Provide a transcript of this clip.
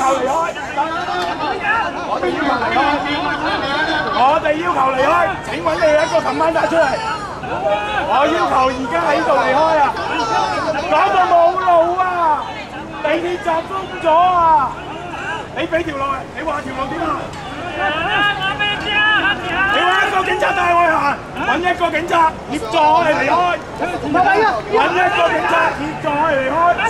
求離開，我哋要求離開，我哋要求離開。請揾你一個冚唪唥出嚟！我要求而家喺度離開啊！搞到冇路啊！地鐵站封咗啊！你俾條路啊！你話條路點啊？你揾一個警察帶我去行，揾一個警察協助我哋離開。揾一個警察協助我哋離開。打